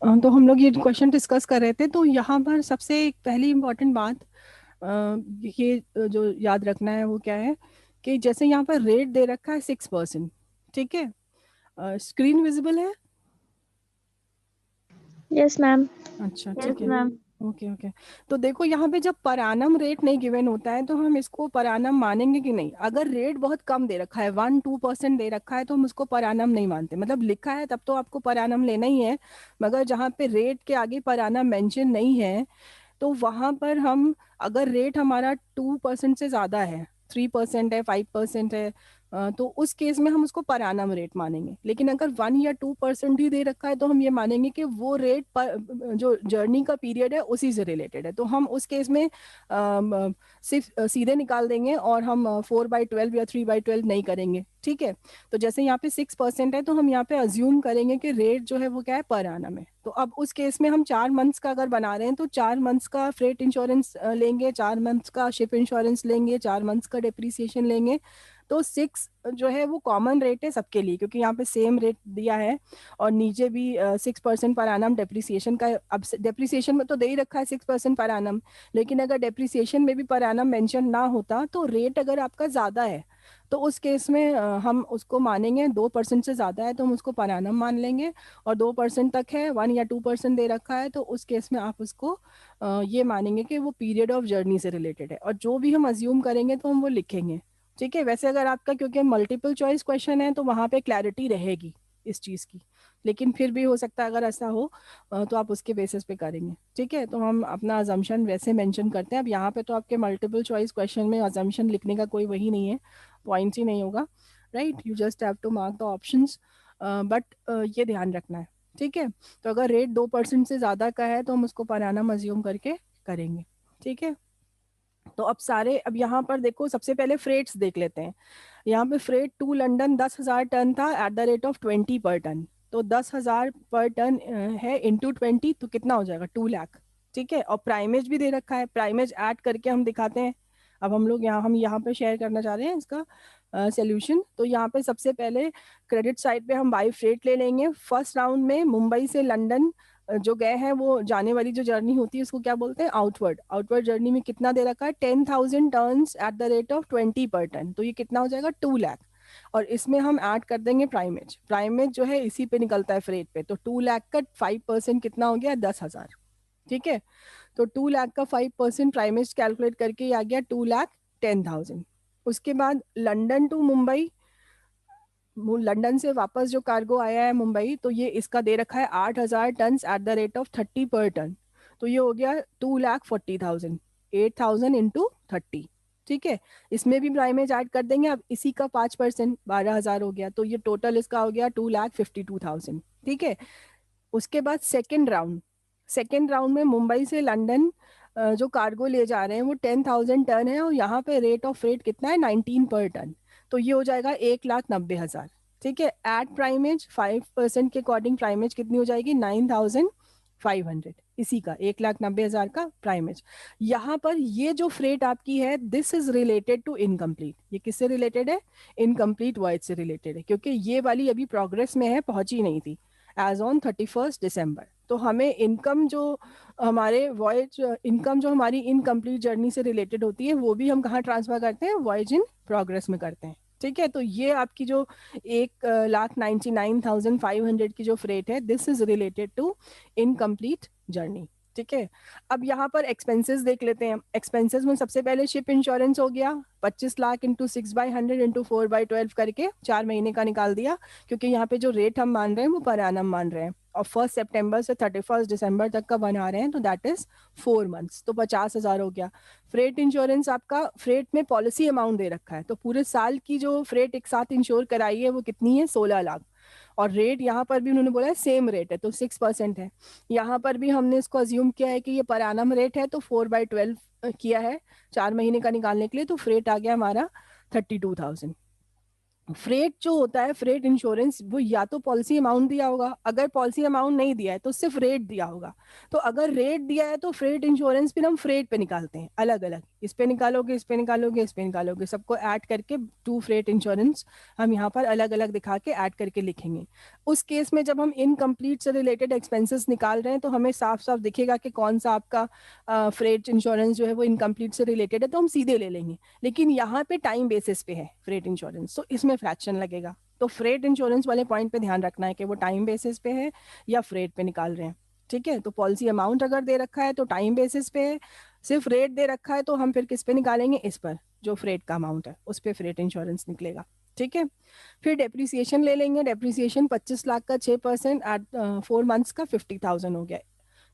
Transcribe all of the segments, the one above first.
तो हम लोग ये क्वेश्चन डिस्कस कर रहे थे, तो यहाँ पर सबसे एक पहली इम्पोर्टेंट बात ये जो याद रखना है वो क्या है कि जैसे यहाँ पर रेट दे रखा है 6%। ठीक है, स्क्रीन विजिबल है? Yes ma'am. अच्छा यस ठीक है। मैम। Okay okay. तो देखो यहाँ पे जब पर एनम रेट नहीं गिवन होता है तो हम इसको पर एनम मानेंगे कि नहीं? अगर रेट बहुत कम दे रखा है, 1-2% दे रखा है, तो हम उसको पर एनम नहीं मानते। मतलब लिखा है तब तो आपको पर एनम लेना ही है, मगर जहाँ पे रेट के आगे पर एनम मेंशन नहीं है तो वहां पर हम, अगर रेट हमारा 2% से ज्यादा है, 3% है, 5% है, तो उस केस में हम उसको पर एनम रेट मानेंगे। लेकिन अगर 1 या 2% ही दे रखा है तो हम ये मानेंगे कि वो रेट पर जो जर्नी का पीरियड है उसी से रिलेटेड है। तो हम उस केस में सिर्फ सीधे निकाल देंगे और हम 4/12 या 3/12 नहीं करेंगे। ठीक है, तो जैसे यहाँ पे 6% है तो हम यहाँ पे अज्यूम करेंगे कि रेट जो है वो क्या है, पर एनम है। तो अब उस केस में हम 4 मंथ्स का अगर बना रहे हैं तो 4 मंथ्स का फ्रेट इंश्योरेंस लेंगे, 4 मंथ्स का शिप इंश्योरेंस लेंगे, 4 मंथ्स का डेप्रिसिएशन लेंगे। तो 6 जो है वो कॉमन रेट है सबके लिए, क्योंकि यहाँ पे सेम रेट दिया है और नीचे भी 6% पर एनम डेप्रिसिएशन का। अब डेप्रिसिएशन में तो दे ही रखा है 6% पर एनम, लेकिन अगर डेप्रिसिएशन में भी पर एनम मेंशन ना होता तो रेट अगर आपका ज़्यादा है तो उस केस में हम उसको मानेंगे। 2% से ज़्यादा है तो हम उसको पर एनम मान लेंगे, और 2% तक है, 1 या 2% दे रखा है, तो उस केस में आप उसको ये मानेंगे कि वो पीरियड ऑफ जर्नी से रिलेटेड है। और जो भी हम अज्यूम करेंगे तो हम वो लिखेंगे। ठीक है, वैसे अगर आपका, क्योंकि मल्टीपल चॉइस क्वेश्चन है, तो वहाँ पे क्लैरिटी रहेगी इस चीज़ की, लेकिन फिर भी हो सकता है अगर ऐसा हो तो आप उसके बेसिस पे करेंगे। ठीक है, तो हम अपना अजम्पशन वैसे मेंशन करते हैं। अब यहाँ पे तो आपके मल्टीपल चॉइस क्वेश्चन में अजम्पशन लिखने का कोई वही नहीं है, पॉइंट ही नहीं होगा। Right, you just have to mark the options, but ये ध्यान रखना है। ठीक है, तो अगर रेट 2% से ज़्यादा का है तो हम उसको पर एनम अज्यूम करके करेंगे। ठीक है, तो अब सारे, अब यहाँ पर देखो सबसे पहले फ्रेट्स देख लेते हैं। यहाँ पे फ्रेट टू लंदन 10,000 टन था एट द रेट ऑफ 20 पर टन। तो 10,000 पर टन है इंटू 20, तो कितना हो जाएगा? 2 लाख। ठीक है, और प्राइमेज भी दे रखा है, प्राइमेज ऐड करके हम दिखाते हैं। अब हम यहाँ पे शेयर करना चाह रहे हैं इसका सोल्यूशन। तो यहाँ पे सबसे पहले क्रेडिट साइड पे हम बाई फ्रेट ले लेंगे। फर्स्ट राउंड में मुंबई से लंदन जो गए हैं, वो जाने वाली जो जर्नी होती है उसको क्या बोलते हैं? आउटवर्ड। आउटवर्ड जर्नी में कितना दे रखा है? 10,000 turns eight the rate of 20 पर टन। तो ये कितना हो जाएगा? 2 लाख। और इसमें हम ऐड कर देंगे प्राइमेज। प्राइमेज जो है इसी पे निकलता है फ्रेट पे। तो 2 लाख का 5% कितना हो गया? 10,000। ठीक है, तो 2 लाख का 5% प्राइमेज कैलकुलेट करके ये आ गया 2,10,000। उसके बाद लंदन टू मुंबई, लंदन से वापस जो कार्गो आया है मुंबई, तो ये इसका दे रखा है 8,000 ton at the rate of 30 per ton. तो ये हो गया 2,40,000। 8,000 इंटू 30। ठीक है, इसमें भी प्राइमेज ऐड कर देंगे। अब इसी का 5%, 12,000 हो गया, तो ये टोटल इसका हो गया 2,52,000। ठीक है, उसके बाद सेकेंड राउंड में मुंबई से लंदन जो कार्गो ले जा रहे हैं वो 10,000 टन है, और यहाँ पे रेट ऑफ फ्रेट कितना है? 19 पर टन। तो ये हो जाएगा 1,90,000। ठीक है, एट प्राइमेज 5% के अकॉर्डिंग प्राइमेज कितनी हो जाएगी? 9,500। इसी का 1,90,000 का प्राइमेज। यहाँ पर ये जो फ्रेट आपकी है, this is related to incomplete. ये किससे रिलेटेड है? इनकम्प्लीट वॉयज से रिलेटेड है, क्योंकि ये वाली अभी प्रोग्रेस में है, पहुंची नहीं थी एज ऑन 31 दिसंबर। तो हमें इनकम जो हमारे वॉयज इनकम जो हमारी इनकम्प्लीट जर्नी से रिलेटेड होती है, वो भी हम कहाँ ट्रांसफर करते हैं? वॉयज इन प्रोग्रेस में करते हैं। ठीक है, तो ये आपकी जो 1,99,500 की जो फ्रेट है, this is related to incomplete journey. ठीक है, अब यहाँ पर एक्सपेंसेस देख लेते हैं। एक्सपेंसेस में सबसे पहले शिप इंश्योरेंस हो गया 25 लाख इंटू 6/100 इंटू 4/12 करके 4 महीने का निकाल दिया, क्योंकि यहाँ पे जो रेट हम मान रहे हैं वो पर एनम मान रहे हैं, और 1 सितंबर से 31 दिसंबर तक का बना रहे हैं, तो दैट इज 4 मंथ्स। तो 50,000 हो गया। फ्रेट इंश्योरेंस आपका, फ्रेट में पॉलिसी अमाउंट दे रखा है, तो पूरे साल की जो फ्रेट एक साथ इंश्योर कराई है वो कितनी है? 16 लाख। और रेट यहाँ पर भी उन्होंने बोला है सेम रेट है, तो 6% है। यहाँ पर भी हमने इसको अज्यूम किया है कि ये पर एनम रेट है, तो 4/12 किया है 4 महीने का निकालने के लिए, तो फ्रेट आ गया हमारा 32,000। फ्रेट जो होता है, फ्रेट इंश्योरेंस, वो या तो पॉलिसी अमाउंट दिया होगा, अगर पॉलिसी अमाउंट नहीं दिया है तो सिर्फ रेट दिया होगा। तो अगर रेट दिया है तो फ्रेट इंश्योरेंस फिर हम फ्रेट पे निकालते हैं अलग अलग, इस पे निकालोगे, इस पे निकालोगे, इस पे निकालोगे, सबको ऐड करके टू फ्रेट इंश्योरेंस हम यहाँ पर अलग अलग दिखा के ऐड करके लिखेंगे। उस केस में जब हम इनकम्प्लीट से रिलेटेड एक्सपेंसेस निकाल रहे हैं तो हमें साफ साफ दिखेगा कि कौन सा आपका फ्रेट इंश्योरेंस जो है वो इनकम्प्लीट से रिलेटेड है, तो हम सीधे ले लेंगे। लेकिन यहाँ पे टाइम बेसिस पे है फ्रेट इंश्योरेंस, तो इसमें फ्रैक्शन लगेगा। तो फ्रेट इंश्योरेंस वाले पॉइंट पे ध्यान रखना है कि वो टाइम बेसिस पे है या फ्रेट पे निकाल रहे हैं। ठीक है, तो पॉलिसी अमाउंट अगर दे रखा है तो टाइम बेसिस पे है, सिर्फ रेट दे रखा है तो हम फिर किस पे निकालेंगे, इस पर जो फ्रेट का अमाउंट है उस पर फ्रेट इंश्योरेंस निकलेगा। ठीक है, फिर डेप्रिसिएशन ले लेंगे। डेप्रिसिएशन 25 लाख का 6% एट 4 मंथ्स का 50,000 हो गया।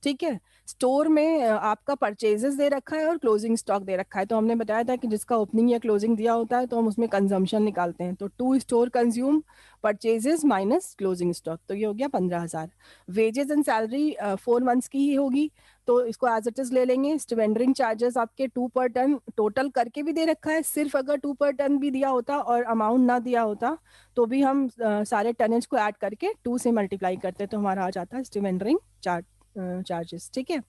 ठीक है, स्टोर में आपका परचेजेस दे रखा है और क्लोजिंग स्टॉक दे रखा है। तो हमने बताया था कि जिसका ओपनिंग या क्लोजिंग दिया होता है तो हम उसमें कंजम्पशन निकालते हैं। तो to store consume purchases minus closing stock, तो ये हो गया 15,000। वेजेस एंड सैलरी 4 मंथ्स की ही होगी, तो इसको एज इट इज ले लेंगे। स्टिवेंडरिंग चार्जेस आपके 2 पर टन टोटल करके भी दे रखा है, सिर्फ अगर 2 पर टन भी दिया होता और अमाउंट ना दिया होता तो भी हम सारे टनेज को ऐड करके 2 से मल्टीप्लाई करते तो हमारा आ जाता है स्टिवेंडरिंग चार्जेस। ठीक है,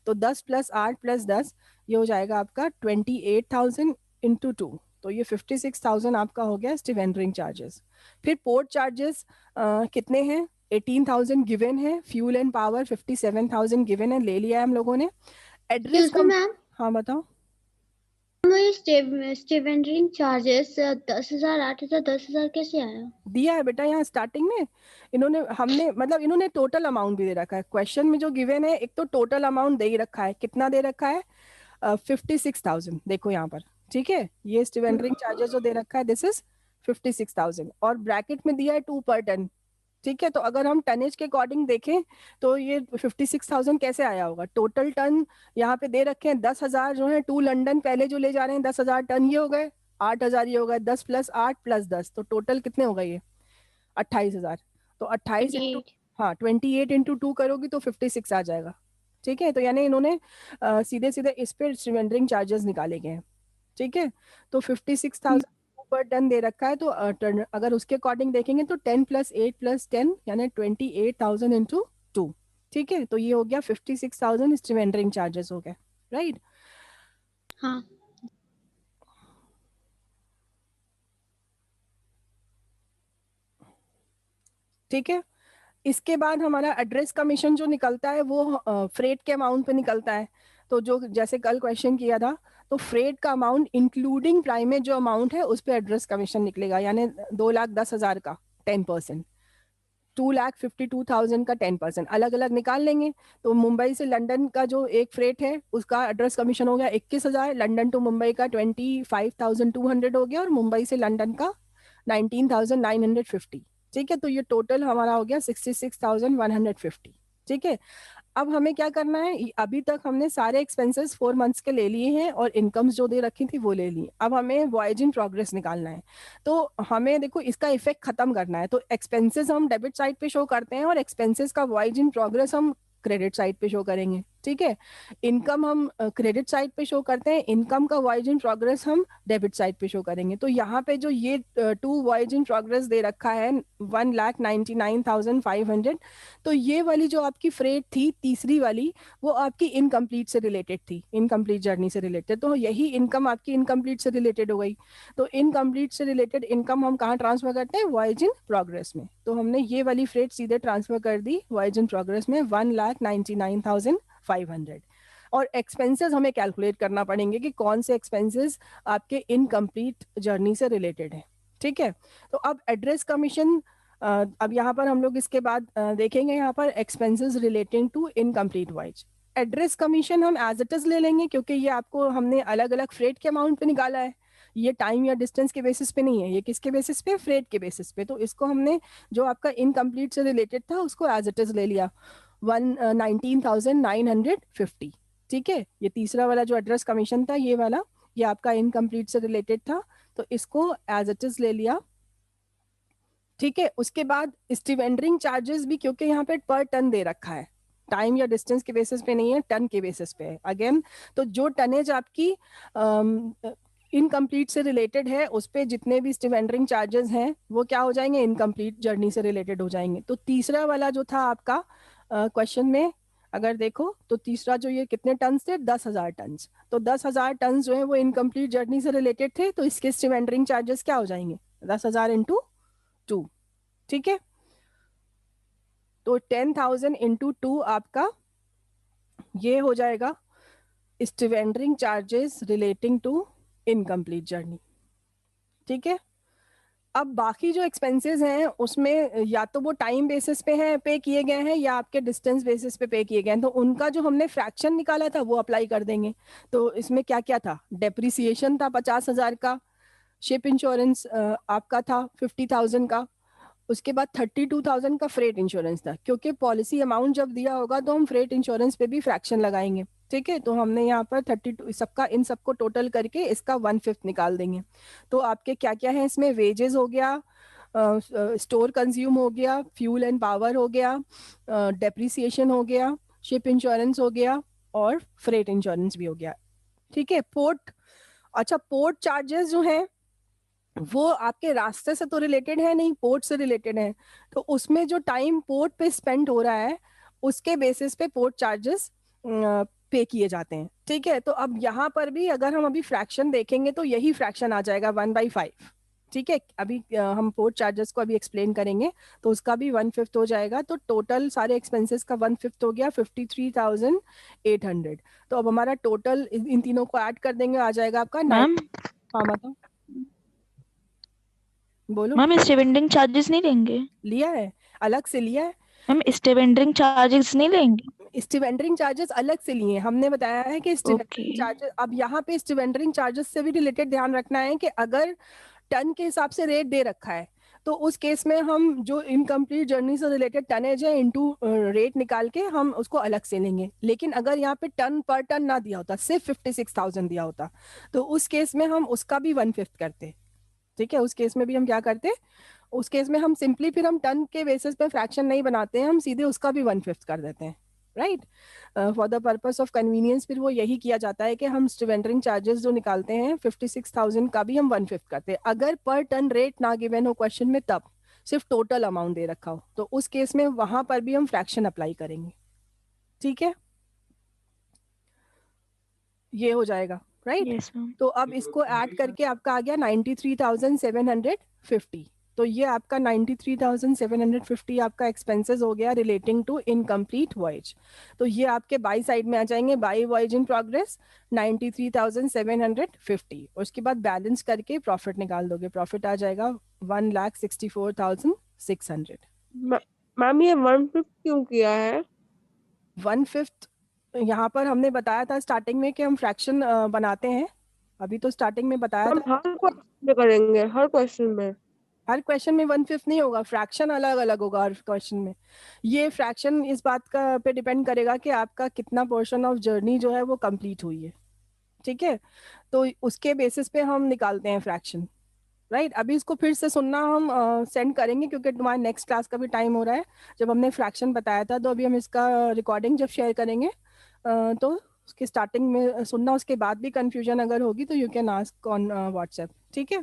तो 10 + 8 + 10 ये हो जाएगा आपका 28,000 इंटू 2, तो ये 56,000 आपका हो गया स्टिवेंडरिंग चार्जेस। फिर पोर्ट चार्जेस कितने हैं, 18,000 गिवन है। फ्यूल एंड पावर 57,000 गिवन है, ले लिया है हम लोगों ने। एड्रेस एक्सक्यूज मी कम, मैम, हाँ बताओ। स्टीवेंडरिंग चार्जेस 10,000, 8,000, 10,000 कैसे आया? दिया है बेटा यहाँ स्टार्टिंग में, इन्होंने हमने मतलब इन्होंने टोटल अमाउंट भी दे रखा है क्वेश्चन में जो गिवन है। एक तो टोटल अमाउंट दे ही रखा है, कितना दे रखा है, 56,000 देखो यहाँ पर। ठीक है, ये स्टिवेंडरिंग चार्जेस जो दे रखा है दिस इज 56,000, और ब्रैकेट में दिया है 2 पर टन। ठीक है, तो अगर हम टनेज के अकॉर्डिंग देखें तो ये 56,000 कैसे आया होगा। टोटल टन यहाँ पे दे रखे हैं 10,000 जो है, टू लंदन पहले जो ले जा रहे हैं 10,000 टन ये हो गए, 8,000 ये हो गए, 10 + 8 + 10, तो टोटल कितने हो गए ये 28,000। तो 28 इंटू, 28। हाँ 28 इंटू 2 करोगी तो 56 आ जाएगा। ठीक है, तो यानी इन्होंने सीधे सीधे इस पे सरेंडरिंग चार्जेस निकाले गए हैं। ठीक है, तो 56,000 पर टन दे रखा है, तो अगर उसके अकॉर्डिंग देखेंगे तो 10 + 8 + 10 यानी 28,000 इंटू 2। ठीक है, तो ये हो गया 56,000 सरेंडरिंग चार्जेस हो गए, राइट। हाँ। ठीक है, इसके बाद हमारा एड्रेस कमीशन जो निकलता है वो फ्रेट के अमाउंट पे निकलता है। तो जो जैसे कल क्वेश्चन किया था, तो फ्रेट का अमाउंट इंक्लूडिंग प्राइमेज जो अमाउंट है उस पे एड्रेस कमीशन निकलेगा, यानी 2,10,000 का 10%, 2,52,000 का 10%, अलग अलग निकाल लेंगे। तो मुंबई से लंदन का जो एक फ्रेट है उसका एड्रेस कमीशन हो गया 21,000, लंदन टू मुंबई का 25,200 हो गया, और मुंबई से लंदन का 19,950। ठीक है, तो ये टोटल हमारा हो गया 66,150। ठीक है, अब हमें क्या करना है, अभी तक हमने सारे एक्सपेंसेस 4 मंथ्स के ले लिए हैं और इनकम्स जो दे रखी थी वो ले ली। अब हमें वॉयज इन प्रोग्रेस निकालना है। तो हमें देखो इसका इफेक्ट खत्म करना है, तो एक्सपेंसेस हम डेबिट साइड पे शो करते हैं और एक्सपेंसेस का वॉयज इन प्रोग्रेस हम क्रेडिट साइड पे शो करेंगे। ठीक है, इनकम हम क्रेडिट साइड पे शो करते हैं, इनकम का वॉयज इन प्रोग्रेस हम डेबिट साइड पे शो करेंगे। तो यहाँ पे जो ये टू वॉयज इन प्रोग्रेस दे रखा है 1,99,500, तो ये वाली जो आपकी फ्रेट थी तीसरी वाली, वो आपकी इनकम्प्लीट से रिलेटेड थी, इनकम्प्लीट जर्नी से रिलेटेड, तो यही इनकम आपकी इनकम्प्लीट से रिलेटेड हो गई। तो इनकम्प्लीट से रिलेटेड इनकम हम कहाँ ट्रांसफर करते हैं, वॉयज इन प्रोग्रेस में। तो हमने ये वाली फ्रेट सीधे ट्रांसफर कर दी वॉयज इन प्रोग्रेस में 1,99,500। और एक्सपेंसेस हमें कैलकुलेट करना पड़ेंगे कि कौन से एक्सपेंसेस आपके इनकम्प्लीट जर्नी से रिलेटेड है। ठीक है, तो अब एड्रेस कमीशन, अब यहाँ पर हम लोग इसके बाद देखेंगे यहाँ पर expenses relating to incomplete voyage. Address commission हम एज इट इज ले लेंगे क्योंकि ये आपको हमने अलग अलग फ्रेट के अमाउंट पे निकाला है, ये टाइम या डिस्टेंस के बेसिस पे नहीं है, ये किसके बेसिस पे, फ्रेट के बेसिस पे। तो इसको हमने जो आपका इनकम्प्लीट से रिलेटेड था उसको एज इट इज ले लिया 19,950। ठीक है, ये तीसरा वाला जो एड्रेस कमीशन था ये वाला, ये आपका इनकम्प्लीट से रिलेटेड था, तो इसको एज इट इज ले लिया। ठीक है, उसके बाद स्टीवेंडरिंग चार्जेस भी, क्योंकि यहाँ पे पर टन दे रखा है, टाइम या डिस्टेंस के बेसिस पे नहीं है, टन के बेसिस पे है अगेन। तो जो टनेज आपकी इनकम्प्लीट से रिलेटेड है, उस पे जितने भी स्टिवेंडरिंग चार्जेस हैं वो क्या हो जाएंगे, इनकम्प्लीट जर्नी से रिलेटेड हो जाएंगे। तो तीसरा वाला जो था आपका क्वेश्चन में अगर देखो तो तीसरा जो ये कितने टन थे, 10,000 टन। तो 10,000 टन जो है वो इनकम्प्लीट जर्नी से रिलेटेड थे, तो इसके स्टिवेंडरिंग चार्जेस क्या हो जाएंगे, 10,000 इंटू 2। ठीक है, तो 10,000 इंटू 2 आपका ये हो जाएगा stevedoring charges relating to incomplete journey. ठीक है, अब बाकी जो एक्सपेंसेस हैं उसमें या तो वो टाइम बेसिस पे हैं पे किए गए हैं या आपके डिस्टेंस बेसिस पे किए गए हैं, तो उनका जो हमने फ्रैक्शन निकाला था वो अप्लाई कर देंगे। तो इसमें क्या क्या था, डेप्रिसिएशन था 50,000 का, शिप इंश्योरेंस आपका था 50,000 का, उसके बाद 32,000 का फ्रेट इंश्योरेंस था, क्योंकि पॉलिसी अमाउंट जब दिया होगा तो हम फ्रेट इंश्योरेंस पे भी फ्रैक्शन लगाएंगे। ठीक है, तो हमने यहाँ पर 32 सबका इन सबको टोटल करके इसका 1/5 निकाल देंगे। तो आपके क्या क्या है इसमें, वेजेस हो गया, स्टोर कंज्यूम हो गया, फ्यूल एंड पावर हो गया, डेप्रिसिएशन हो गया, शिप इंश्योरेंस हो गया और फ्रेट इंश्योरेंस भी हो गया। ठीक है, पोर्ट, अच्छा पोर्ट चार्जेस जो है वो आपके रास्ते से तो रिलेटेड है नहीं, पोर्ट से रिलेटेड है, तो उसमें जो टाइम पोर्ट पे स्पेंड हो रहा है उसके बेसिस पे पोर्ट चार्जेस पे किए जाते हैं। ठीक है, तो अब यहाँ पर भी अगर हम अभी फ्रैक्शन देखेंगे तो यही फ्रैक्शन आ जाएगा 1/5। ठीक है, अभी हम पोर्ट चार्जेस को अभी एक्सप्लेन करेंगे, तो उसका भी 1/5 हो जाएगा, तो टोटल सारे एक्सपेंसेस का 1/5 हो गया 53,800। तो अब हमारा टोटल इन तीनों को ऐड कर देंगे, आ जाएगा आपका 9। मैम हाँ बताओ, बोलो। मैम स्टेवेंडरिंग चार्जेस नहीं लेंगे? लिया है, अलग से लिया है, मैम स्टेवेंडरिंग चार्जेस नहीं लेंगे? स्टिवेंडरिंग चार्जेस अलग से लिए हैं। हमने बताया है कि ओके। स्टिवेंडरिंग चार्जेस, अब यहाँ पे स्टिवेंडरिंग चार्जेस से भी रिलेटेड ध्यान रखना है कि अगर टन के हिसाब से रेट दे रखा है तो उस केस में हम जो इनकम्प्लीट जर्नी से रिलेटेड टनेज है इनटू रेट निकाल के हम उसको अलग से लेंगे। लेकिन अगर यहाँ पे टन पर टन ना दिया होता, सिर्फ 56,000 दिया होता, तो उस केस में हम उसका भी 1/5 करते। ठीक है, उस केस में भी हम क्या करते, उस केस में हम सिंपली फिर हम टन के बेसिस पे फ्रैक्शन नहीं बनाते हैं, हम सीधे उसका भी 1/5 कर देते हैं। Right, for the purpose of convenience फिर वो यही किया जाता है कि हम स्टिवेंडरिंग चार्जेस जो निकालते हैं 56,000 का भी हम 1/5 करते हैं। अगर पर टन रेट ना गिवन हो क्वेश्चन में, तब सिर्फ टोटल अमाउंट दे रखा हो, तो उस केस में वहां पर भी हम फ्रैक्शन अप्लाई करेंगे। ठीक है, ये हो जाएगा। Right, yes ma'am. तो अब इसको ऐड करके आपका आ गया 93,750। तो ये आपका 93,750 आपका एक्सपेंसेस हो गया रिलेटिंग टू इनकम्प्लीट वॉयज। तो ये आपके बाई साइड में आ जाएंगे, बाई वॉयज इन प्रोग्रेस 93,750। उसके बाद बैलेंस करके प्रॉफिट निकाल दोगे, प्रॉफिट आ जाएगा 1,64,600। मैम ये 1/5 क्यों किया है? 1/5 यहाँ पर हमने बताया था स्टार्टिंग में कि हम फ्रैक्शन बनाते हैं, अभी तो स्टार्टिंग में बताया हम था। हर क्वेश्चन में करेंगे, हर क्वेश्चन में? हर क्वेश्चन में 1/5 नहीं होगा, फ्रैक्शन अलग अलग होगा हर क्वेश्चन में। ये फ्रैक्शन इस बात का पे डिपेंड करेगा कि आपका कितना पोर्शन ऑफ जर्नी जो है वो कंप्लीट हुई है। ठीक है, तो उसके बेसिस पे हम निकालते हैं फ्रैक्शन। राइट, अभी इसको फिर से सुनना, हम सेंड करेंगे क्योंकि तुम्हारे नेक्स्ट क्लास का भी टाइम हो रहा है। जब हमने फ्रैक्शन बताया था तो अभी हम इसका रिकॉर्डिंग जब शेयर करेंगे तो उसके स्टार्टिंग में सुनना, उसके बाद भी कंफ्यूजन अगर होगी तो you can ask on WhatsApp. ठीक है,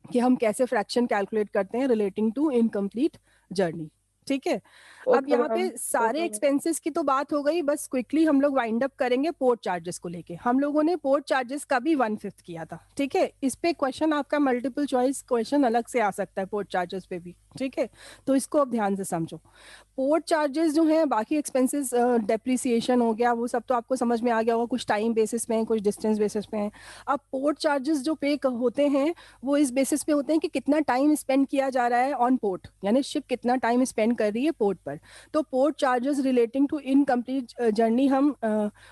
कि हम कैसे फ्रैक्शन कैलकुलेट करते हैं रिलेटिंग टू इनकम्प्लीट जर्नी। ठीक है, अब ओके यहाँ पे मैम। सारे एक्सपेंसेस की तो बात हो गई, बस क्विकली हम लोग वाइंड अप करेंगे पोर्ट चार्जेस को लेके। हम लोगों ने पोर्ट चार्जेस का भी 1/5 किया था। ठीक है, इस पे क्वेश्चन आपका मल्टीपल चॉइस क्वेश्चन अलग से आ सकता है पोर्ट चार्जेस पे भी। ठीक है, तो इसको अब ध्यान से समझो। पोर्ट चार्जेस जो है, बाकी एक्सपेंसेस डेप्रिसिएशन हो गया, वो सब तो आपको समझ में आ गया होगा, कुछ टाइम बेसिस पे हैं, कुछ डिस्टेंस बेसिस पे हैं। अब पोर्ट चार्जेस जो पे होते हैं वो इस बेसिस पे होते हैं कि कितना टाइम स्पेंड किया जा रहा है ऑन पोर्ट, यानी शिप कितना टाइम स्पेंड कर रही है पोर्ट पर। तो port charges relating to incomplete journey हम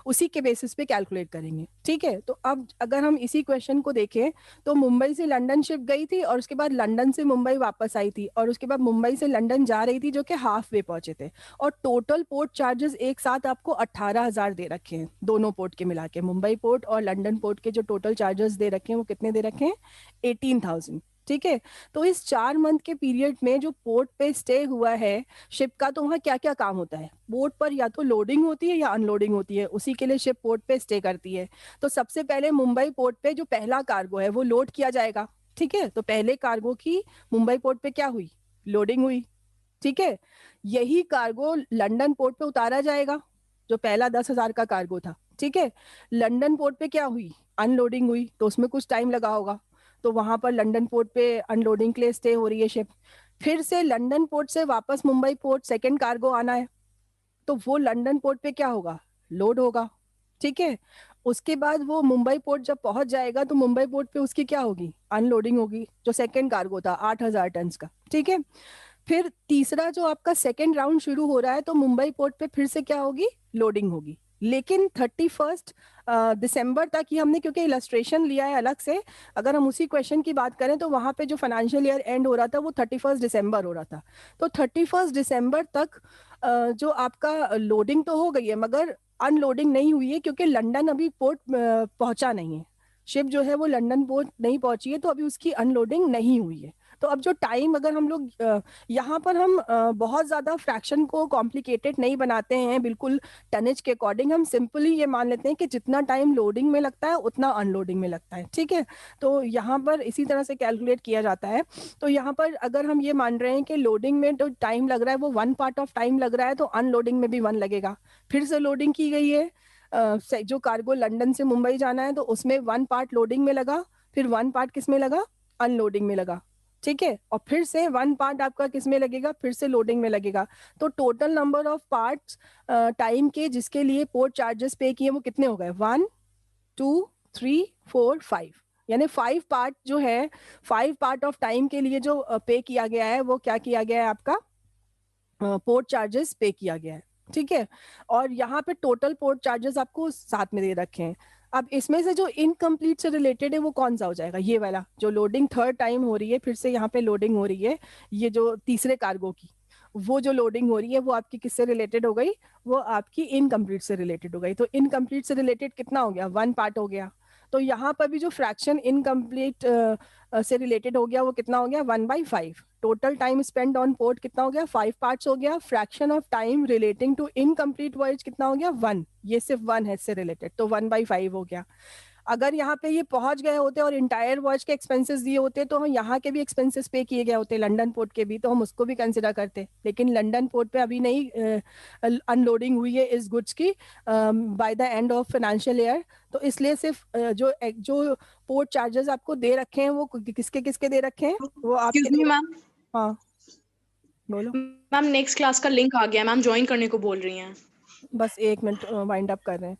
उसी के बेसिस पे कैलकुलेट करेंगे। ठीक है, तो अब अगर हम इसी क्वेश्चन को देखें तो मुंबई से लंदन शिप गई थी और उसके बाद लंदन से मुंबई वापस आई थी, और उसके बाद मुंबई से लंदन जा रही थी जो कि हाफ वे पहुंचे थे, और टोटल पोर्ट चार्जेस एक साथ आपको 18,000 दे रखे हैं, दोनों पोर्ट के मिला के, मुंबई पोर्ट और लंदन पोर्ट के जो टोटल चार्जेस दे रखे हैं वो कितने दे रखे हैं, 18,000। ठीक है। तो इस 4 मंथ के पीरियड में जो पोर्ट पे स्टे हुआ है शिप का, तो वहाँ क्या क्या काम होता है? पोर्ट पर या तो लोडिंग होती है या अनलोडिंग होती है, उसी के लिए शिप पोर्ट पे स्टे करती है। तो सबसे पहले मुंबई पोर्ट पे जो पहला कार्गो है वो लोड किया जाएगा, ठीक है। तो पहले कार्गो की मुंबई पोर्ट पे क्या हुई? लोडिंग हुई, ठीक है। यही कार्गो लंदन पोर्ट पे उतारा जाएगा, जो पहला 10,000 का कार्गो था, ठीक है। लंदन पोर्ट पे क्या हुई? अनलोडिंग हुई, तो उसमें कुछ टाइम लगा होगा, तो वहां पर लंदन पोर्ट पे अनलोडिंग के लिए स्टे हो रही है शिप। फिर से लंदन पोर्ट से वापस मुंबई पोर्ट सेकंड कार्गो आना है, तो वो लंदन पोर्ट पे क्या होगा? लोड होगा, ठीक है। उसके बाद वो मुंबई पोर्ट जब पहुंच जाएगा तो मुंबई पोर्ट पे उसकी क्या होगी? अनलोडिंग होगी, जो सेकंड कार्गो था 8,000 टन का, ठीक है। फिर तीसरा जो आपका सेकेंड राउंड शुरू हो रहा है, तो मुंबई पोर्ट पे फिर से क्या होगी? लोडिंग होगी। लेकिन 31 दिसंबर तक ही हमने, क्योंकि इलस्ट्रेशन लिया है अलग से, अगर हम उसी क्वेश्चन की बात करें तो वहां पे जो फाइनेंशियल ईयर एंड हो रहा था वो 31 दिसंबर हो रहा था। तो 31 दिसंबर तक जो आपका लोडिंग तो हो गई है मगर अनलोडिंग नहीं हुई है, क्योंकि लंदन अभी पोर्ट पहुंचा नहीं है। शिप जो है वो लंदन पोर्ट नहीं पहुंची है, तो अभी उसकी अनलोडिंग नहीं हुई है। तो अब जो टाइम, अगर हम लोग यहाँ पर हम बहुत ज्यादा फ्रैक्शन को कॉम्प्लिकेटेड नहीं बनाते हैं, बिल्कुल टनेज के अकॉर्डिंग हम सिंपली ये मान लेते हैं कि जितना टाइम लोडिंग में लगता है उतना अनलोडिंग में लगता है, ठीक है। तो यहाँ पर इसी तरह से कैलकुलेट किया जाता है। तो यहाँ पर अगर हम ये मान रहे हैं कि लोडिंग में जो टाइम लग रहा है वो 1 पार्ट ऑफ टाइम लग रहा है, तो अनलोडिंग में भी 1 लगेगा। फिर से लोडिंग की गई है, जो कार्गो लंदन से मुंबई जाना है तो उसमें 1 पार्ट लोडिंग में लगा, फिर 1 पार्ट किस में लगा? अनलोडिंग में लगा, ठीक है। और फिर से 1 पार्ट आपका किस में लगेगा? फिर से लोडिंग में लगेगा। तो total number of parts time के जिसके लिए पोर्ट चार्जेस पे किए वो कितने हो गए? 1 2 3 4 5, यानी 5 पार्ट जो है, 5 पार्ट ऑफ टाइम के लिए जो पे किया गया है वो क्या किया गया है? आपका पोर्ट चार्जेस पे किया गया है, ठीक है। और यहाँ पे टोटल पोर्ट चार्जेस आपको साथ में दे रखे हैं। अब इसमें से जो इनकम्प्लीट से रिलेटेड है वो कौन सा हो जाएगा? ये वाला जो लोडिंग थर्ड टाइम हो रही है, फिर से यहाँ पे लोडिंग हो रही है, ये जो तीसरे कार्गो की वो जो लोडिंग हो रही है वो आपकी किससे रिलेटेड हो गई? वो आपकी इनकम्प्लीट से रिलेटेड हो गई। तो इनकम्प्लीट से रिलेटेड कितना हो गया? 1 पार्ट हो गया। तो यहाँ पर भी जो फ्रैक्शन इनकम्प्लीट से रिलेटेड हो गया वो कितना हो गया? 1/5। Total time spend on port कितना हो गया? 5 पार्ट्स हो गया। Fraction of time relating to incomplete voyage कितना हो गया? 1। ये सिर्फ 1 है इससे रिलेटेड, तो 1/5 हो गया। अगर यहाँ पे ये पहुंच गए होते और इंटायर वॉयज के एक्सपेंसेस दिए होते तो हम यहाँ के भी एक्सपेंसेस पे किए गए होते, लंदन पोर्ट के भी, तो हम उसको भी कंसिडर करते। लेकिन लंदन पोर्ट पे अभी नहीं अनलोडिंग हुई है इस गुड्स की by the end of financial year. तो इसलिए सिर्फ जो पोर्ट चार्जेस आपको दे रखे हैं वो किसके किसके दे रखे हैं? वो आपके एक्सक्यूज मी मैम, हाँ बोलो। मैम नेक्स्ट क्लास का लिंक आ गया, मैम ज्वाइन करने को बोल रही हैं। बस 1 मिनट वाइंड अप कर रहे हैं,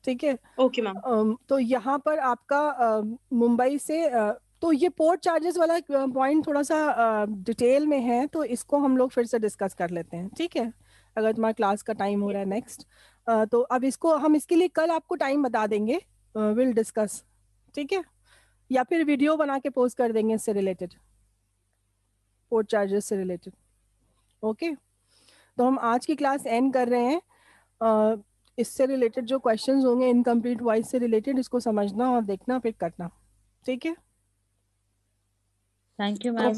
ठीक है। Okay ma'am. तो यहाँ पर आपका मुंबई से तो ये पोर्ट चार्जेस वाला पॉइंट थोड़ा सा डिटेल में है, तो इसको हम लोग फिर से डिस्कस कर लेते हैं, ठीक है। अगर तुम्हारा क्लास का टाइम हो रहा है नेक्स्ट, तो अब इसको हम इसके लिए कल आपको टाइम बता देंगे, विल डिस्कस, ठीक है। या फिर वीडियो बना के पोस्ट कर देंगे इससे रिलेटेड, पोर्ट चार्जेस से रिलेटेड, ओके। तो हम आज की क्लास एंड कर रहे हैं। इससे रिलेटेड जो क्वेश्चंस होंगे इनकम्प्लीट वॉइस से रिलेटेड, इसको समझना और देखना फिर करना, ठीक है। Thank you ma'am.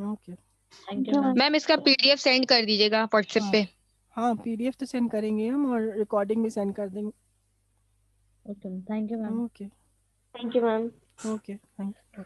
Okay, thank you ma'am. Ma'am इसका पीडीएफ सेंड कर दीजिएगा व्हाट्सएप पे। हाँ पीडीएफ तो सेंड करेंगे हम और रिकॉर्डिंग भी सेंड कर देंगे। Okay, thank you ma'am. Okay thank you ma'am. Okay, thank you.